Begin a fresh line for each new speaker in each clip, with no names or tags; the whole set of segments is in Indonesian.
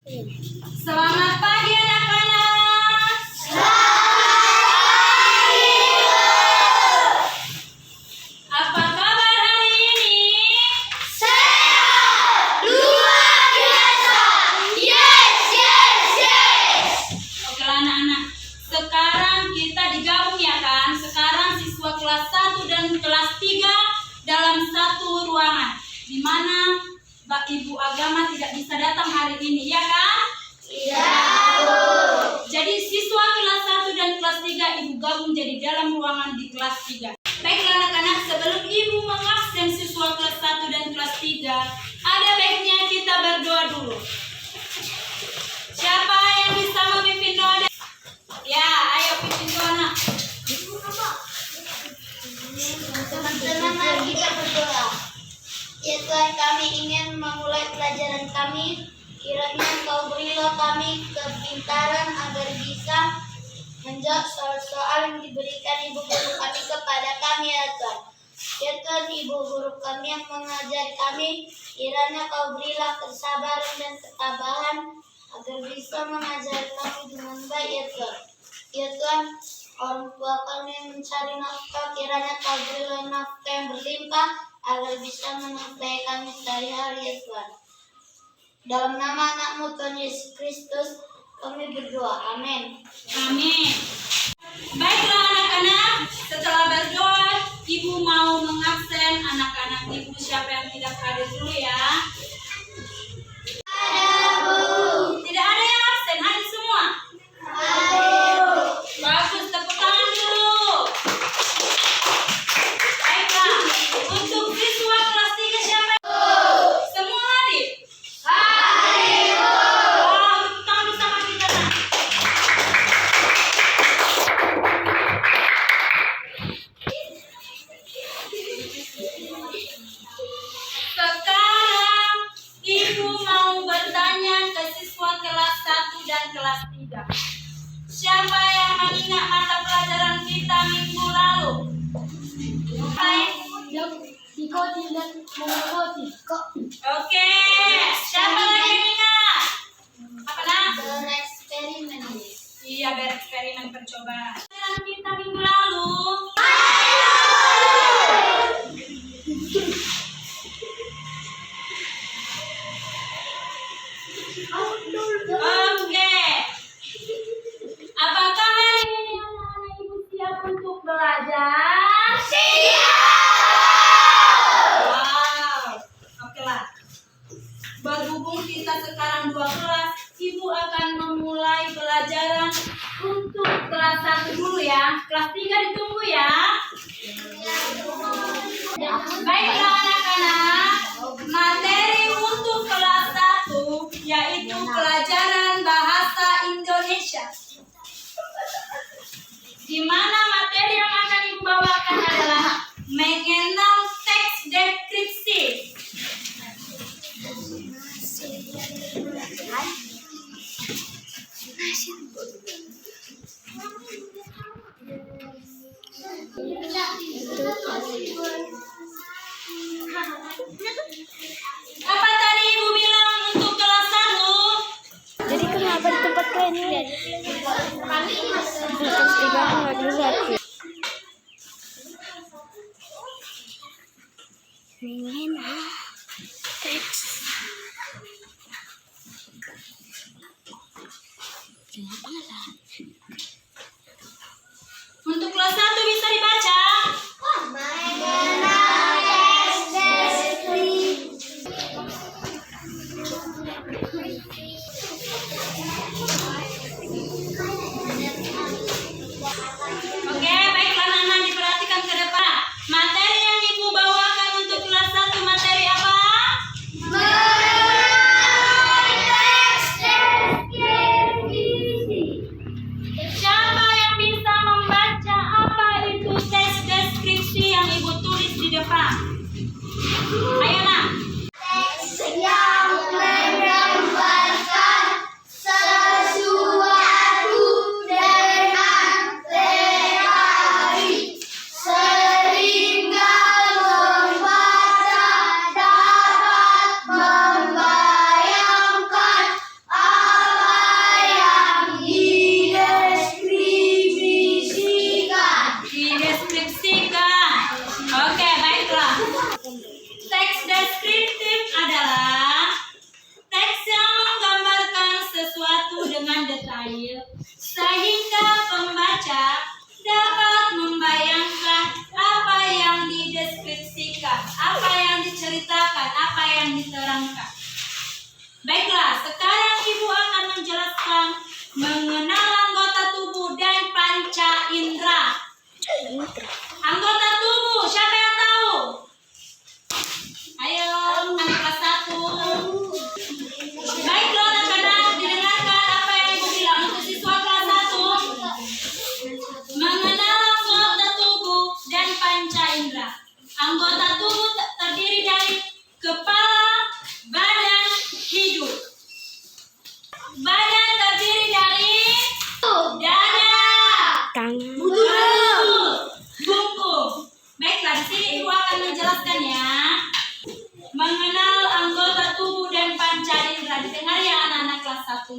Selamat pagi anak-anak. Apa kabar hari ini?
Sehat, luar biasa. Yes.
Oke anak-anak, sekarang kita digabung ya kan? Sekarang siswa kelas 1 dan kelas 3 dalam satu ruangan, di mana Ibu Agama tidak bisa datang hari ini, ya kan?
Iya.
Jadi siswa kelas 1 dan kelas 3 Ibu gabung jadi dalam ruangan di kelas 3. Baiklah anak-anak, sebelum Ibu mengabsen siswa kelas 1 dan kelas 3, ada baiknya kita berdoa dulu. Siapa yang bisa memimpin doa? Ya, ayo pimpin doa nak.
Teman-teman, mari kita berdoa. Ya Tuhan, kami ingin memulai pelajaran kami. Kiranya Engkau berilah kami kepintaran agar bisa menjawab soal-soal yang diberikan ibu guru kami kepada kami ya Tuhan. Ya Tuhan, ibu guru kami yang mengajar kami, kiranya Kau berilah kesabaran dan ketabahan agar bisa mengajar kami dengan baik ya Tuhan. Ya Tuhan, orang tua kami yang mencari nafkah, kiranya Kau berilah nafkah yang berlimpah agar bisa menafkahi kami sehari-hari ya Tuhan. Dalam nama anak-Mu Tuhan Yesus Kristus kami berdoa. Amin.
Amin. Baiklah anak-anak, setelah berdoa, Ibu mau mengabsen anak-anak Ibu siapa yang tidak hadir dulu ya. Tidak ada yang absen, hadir semua. Bagus, tepuk tangan dulu. Baiklah, untuk siswa kelas 3 siapa? Semua hadir? Wow, tepuk tangan bersama kita nak. Sekarang Ibu mau bertanya ke siswa kelas 1 dan kelas 3. Siapa yang mengingat mata pelajaran kita minggu lalu? Oke, siapa lagi yang ingat? Apa nak?
Bereksperimen.
Iya, bereksperimen percobaan. Pelajaran kita minggu lalu. Oke. Apakah hari ini anak-anak Ibu siap untuk belajar? Wow. Oke lah. Berhubung kita sekarang 2 kelas, Ibu akan memulai pelajaran untuk kelas 1 dulu ya. Kelas 3 ditunggu ya. Baiklah anak-anak, materi untuk kelas 1 yaitu pelajaran bahasa Indonesia. Di mana materi yang akan Ibu bawakan adalah mengenal teks deskripsi. Apa tadi Ibu bilang untuk kelas 1?
Jadi kenapa di tempat kalian ini? Kelas 3 nggak satu. Mengenal teks.
Untuk kelas 1 bisa dibaca. Oke, baiklah anak-anak diperhatikan ke depan. Materi yang Ibu bawakan untuk kelas 1 materi apa? Siapa yang bisa membaca apa itu teks deskripsi yang Ibu tulis di depan? Ayo nak.
Yang menggambarkan sesuatu dengan teori sehingga membaca dapat membayangkan
menceritakan apa yang diterangkan. Baiklah, sekarang Ibu akan menjelaskan mengenal anggota tubuh dan panca indera. Anggota tubuh, siapa yang tahu? Ayo, anak kelas 1. Baiklah anak-anak, didengarkan apa yang Ibu bilang untuk siswa kelas 1. Mengenal anggota tubuh dan panca indera. Anggota tubuh terdiri dari kepala, badan, hidung. Badan terdiri dari dada,
Tangan.
punggung. Baiklah, di sini Ibu akan menjelaskan ya. Mengenal anggota tubuh dan panca indera. Didengar ya anak-anak kelas 1.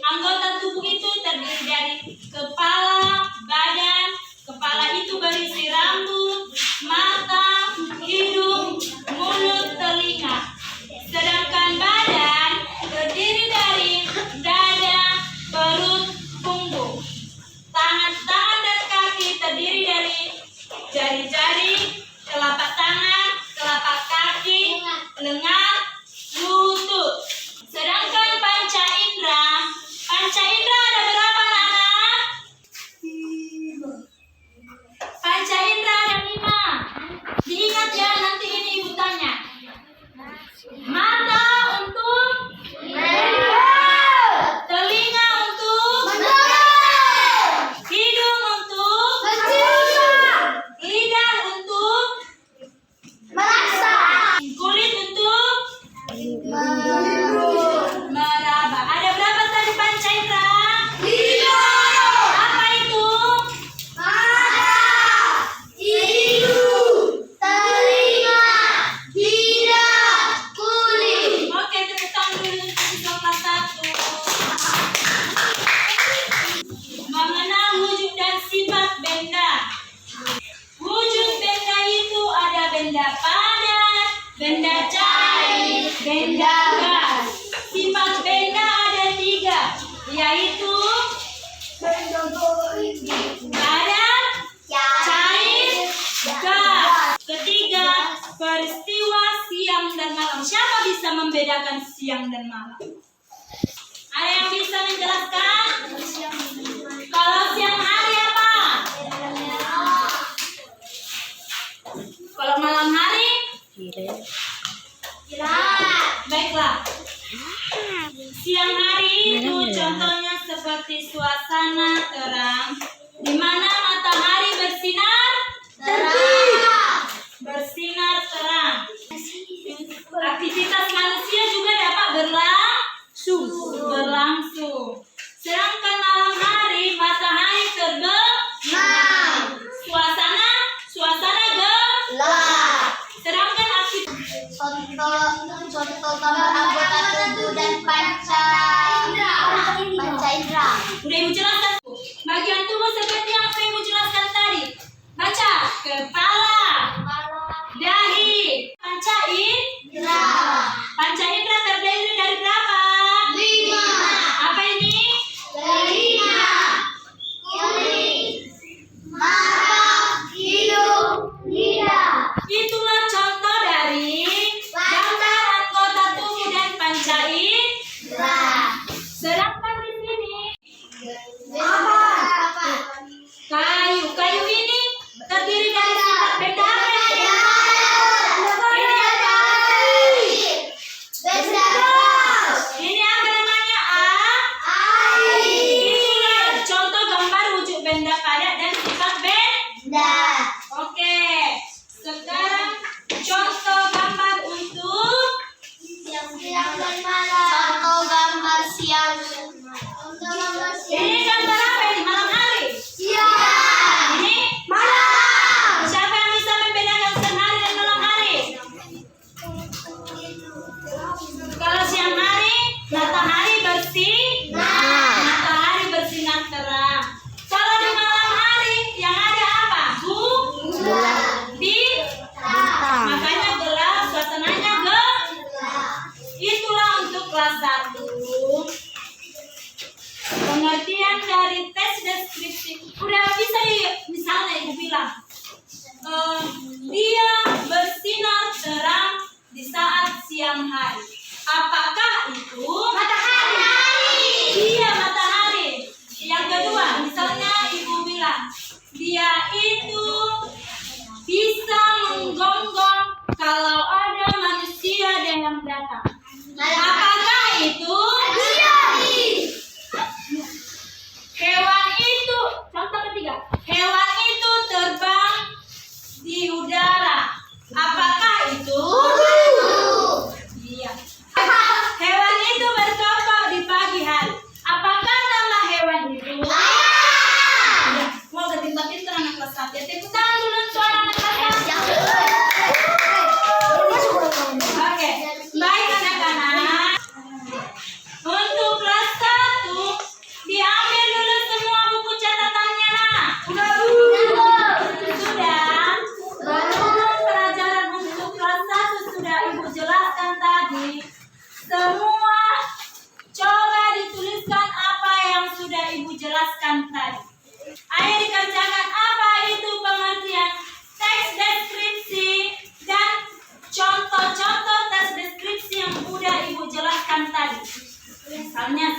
Anggota tubuh itu terdiri dari kepala, badan. Kepala itu berisi rambut, mata, hidung, mulut, telinga. Sedangkan badan terdiri dari dada, perut, punggung. Tangan dan kaki terdiri dari jari-jari, telapak tangan, telapak kaki, lengan, lutut. Sedangkan panca indera ada berapa anak? Panca indera ada 5. Diingat ya, nanti ini Ibu tanya. Mata untuk telinga untuk hidung untuk lidah untuk kulit untuk meraba. Ada berapa tadi panca indera? 5. Apa itu? Oke, tepuk tangan dulu untuk siswa kelas 1. Mengenal wujud dan sifat benda. Wujud benda itu ada benda padat, benda cair, benda gas. Sifat benda ada 3, yaitu padat, cair, gas. Ketiga, peristiwa siang dan malam. Siapa bisa membedakan siang dan malam? Ada yang bisa menjelaskan? Kalau siang hari apa? Kalau malam hari? Baiklah. Siang hari itu contohnya seperti suasana terang, di mana matahari bersinar terang. Aktivitas manusia juga dapat berlangsung. Sedangkan malam hari matahari terbenam. Suasana gelap. Sedangkan aktivitas
Contoh gambar anggota tubuh dan panca indera.
udah Ibu jelaskan. Bagian tubuh seperti yang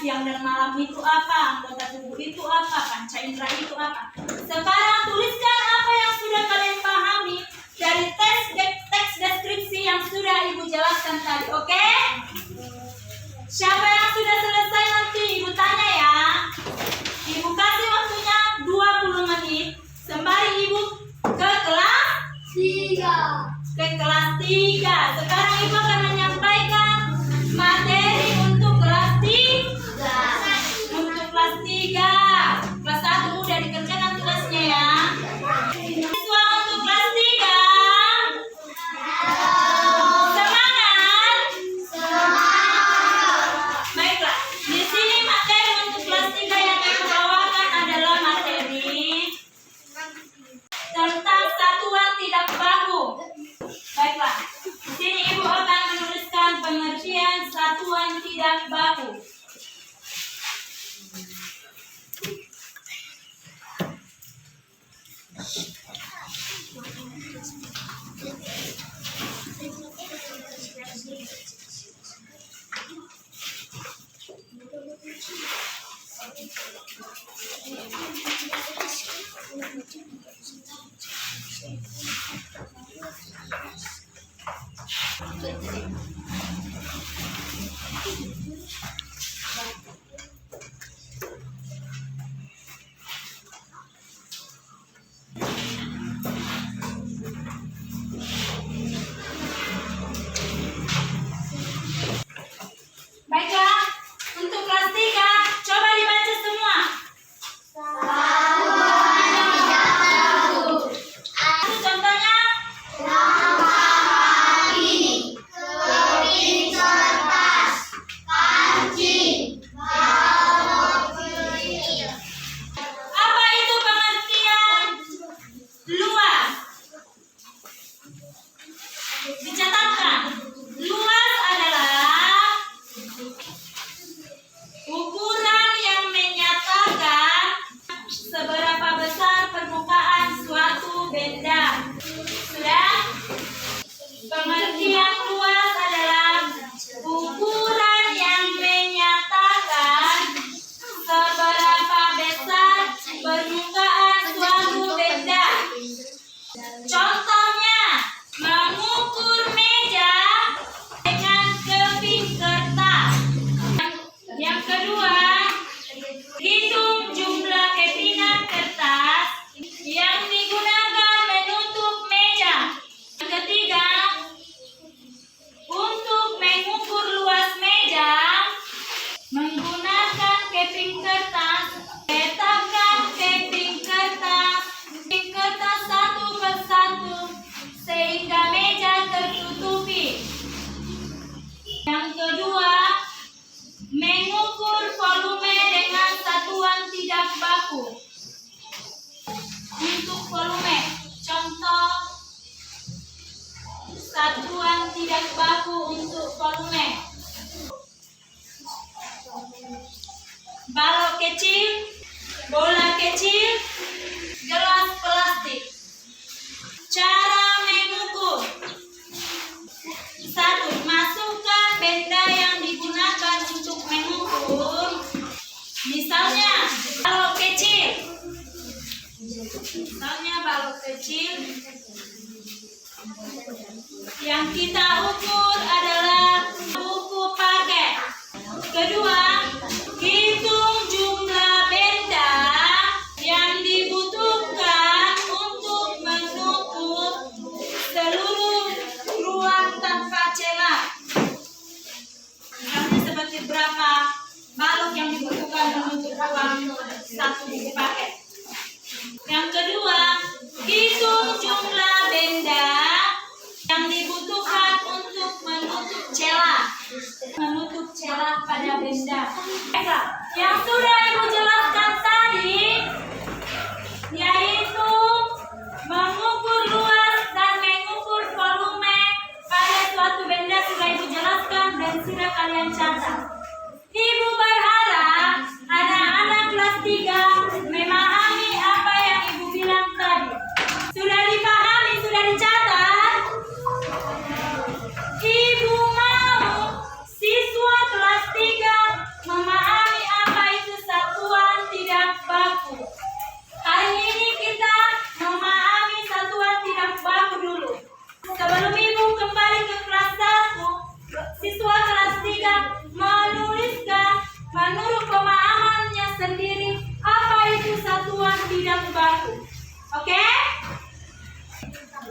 siang dan malam itu apa, anggota tubuh itu apa, panca indera itu apa. Sekarang tuliskan apa yang sudah kalian pahami dari teks deskripsi yang sudah Ibu jelaskan tadi, oke? Siapa yang sudah selesai nanti Ibu tanya ya. Ibu kasih waktunya 20 menit. Sembari Ibu ke kelas 3. Sekarang Ibu akan menyampaikan materi untuk kelas 3. Untuk kelas 3. Kelas 1 udah dikerjakan tugasnya ya. Siswa untuk kelas 3. Semangat. Baiklah, di sini materi untuk kelas 3 yang Ibu bawakan adalah materi tentang satuan tidak baku. Baiklah, di sini Ibu akan menuliskan pengertian satuan tidak baku. Baiklah, untuk kelas 3, coba dibaca semua. Contohnya, apa itu pengertian luas? Dicatatkan, luas adalah ukuran yang menyatakan seberapa besar permukaan suatu benda. Sudah? Pengertian luas adalah ukuran yang menyatakan seberapa besar permukaan suatu benda. Contohnya, mengukur meja dengan keping kertas. Yang kedua, hitung jumlah kepingan kertas yang digunakan menutup meja. Yang ketiga, untuk mengukur luas meja menggunakan keping kertas, letakkan keping kertas satu persatu sehingga meja tertutupi. Yang kedua, mengukur volume dengan satuan tidak baku. Untuk volume, contoh satuan tidak baku untuk volume. Balok kecil, bola kecil, gelas plastik. Cara mengukur. 1. Masukkan benda yang digunakan untuk mengukur. Misalnya balok kecil. Yang kita ukur adalah buku paket. Kedua, hitung jumlah benda yang dibutuhkan untuk menutup seluruh ruang tanpa celah. Misalnya seperti berapa balok yang dibutuhkan menutup ruang satu buku paket. Yang kedua, hitung jumlah benda yang dibutuhkan untuk menutup celah pada benda. Baiklah, yang sudah Ibu jelaskan tadi yaitu mengukur luas dan mengukur volume pada suatu benda sudah Ibu jelaskan dan sudah kalian catat. Ibu berharap anak-anak kelas 3 memang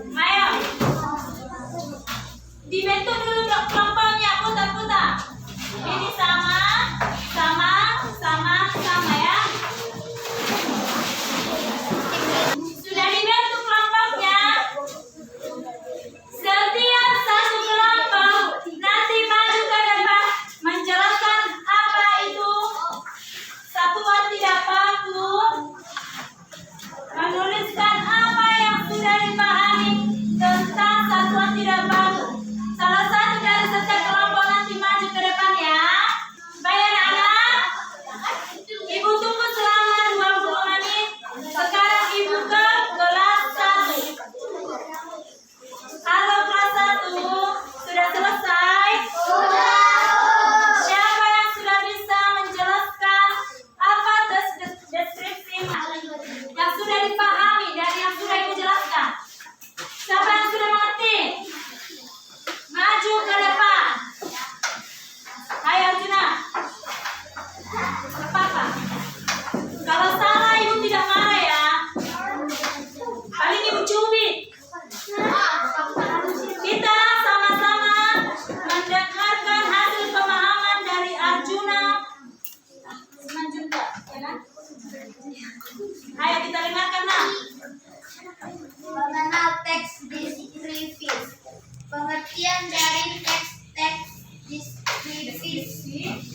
Ayo. Dibentuk dulu kelompoknya, putar-putar. Ini sama, sama, sama, sama ya. Sudah dibentuk kelompoknya. Setiap satu kelompok nanti maju ke depan menjelaskan apa itu satuan tidak baku, menuliskan apa yang sudah dipahami tentang satuan tidak baku. Salah satu dari setiap kelompok nanti maju ke depan ya. Baik anak-anak, Ibu tunggu selama 20 menit. Sekarang Ibu ke kelas 1. Halo kelas 1, sudah selesai? Siapa yang sudah bisa menjelaskan apa deskripsi yang sudah dipahami dari yang sudah Ibu jelaskan? Siapa yang sudah mengerti? Maju ke depan. Ayo Arjuna. Apa-apa? Kalau salah Ibu tidak marah ya. Paling Ibu cubit. Kita sama-sama mendengarkan hasil pemahaman dari Arjuna Simanjuntak, ya kan? Ayo kita dengarkan nak.
Mengenal teks deskriptif. Pengertian dari teks deskriptif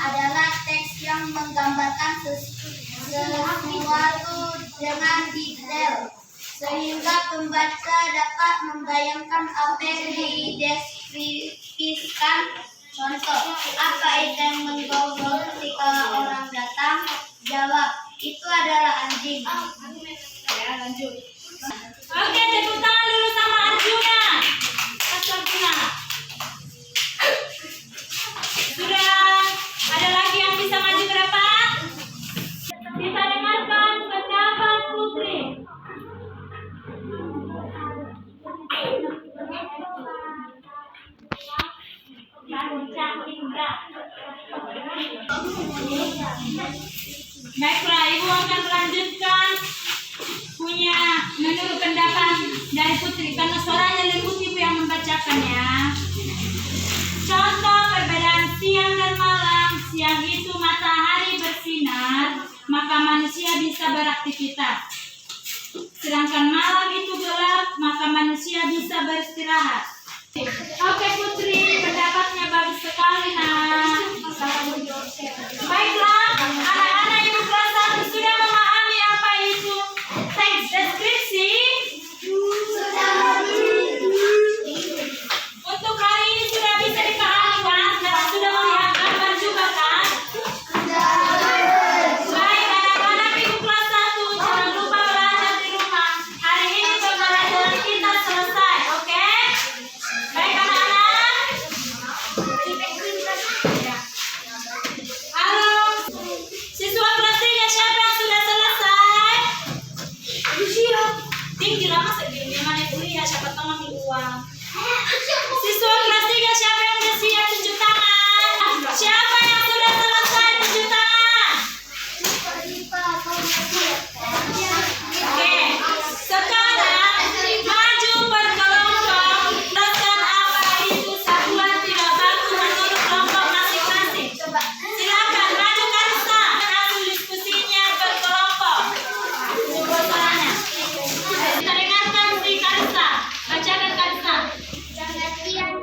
adalah teks yang menggambarkan sesuatu dengan detail sehingga pembaca dapat membayangkan apa yang dideskripsikan. Contoh, apa itu yang menggonggong ketika orang datang? Jawab, itu adalah anjing.
Ya, lanjut. Oke, tepuk tangan dulu sama Arjuna. Mas Arjuna. Sudah ada lagi yang bisa maju ke depan? Kita dengarkan pendapat Putri. Baiklah, Ibu akan melanjutkan punya menurut pendapat dari Putri karena suaranya lembut Ibu yang membacakan ya. Contoh perbedaan siang dan malam. Siang itu matahari bersinar, maka manusia bisa beraktivitas. Sedangkan malam itu gelap, maka manusia bisa beristirahat. Oke Putri, pendapatnya bagus sekali nak. Baiklah, anak-anak Ibu kelas 1 sudah memahami apa itu teks deskripsi? Untuk hari ini sudah bisa dipahami kan? Karena sudah melihat gambar juga kan? Baik anak-anak Ibu kelas 1, jangan lupa belajar di rumah. Hari ini pembelajaran kita selesai, oke? Baik anak-anak. Halo, siswa kelas 3 siapa yang sudah selesai? Tinggi lama segini mana kuliah siapa tahu ngambil uang. Siswa kelas 3 siapa yang sudah siap tunjuk tangan? Siapa yang sudah selesai tunjuk tangan? Oke, sekarang maju berkelompok. Jelaskan apa itu satuan tidak baku menurut kelompok masing-masing. Silakan maju Karista. Hasil diskusinya berkelompok. Coba suaranya. Kita dengarkan si Karista. Bacakan Karista.
Pengertian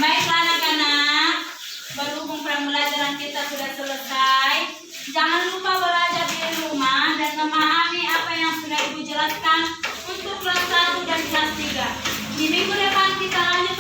Baiklah anak-anak, berhubung pembelajaran kita sudah selesai, jangan lupa belajar di rumah dan memahami apa yang sudah Ibu jelaskan untuk kelas 1 dan kelas 3. Di minggu depan kita lanjut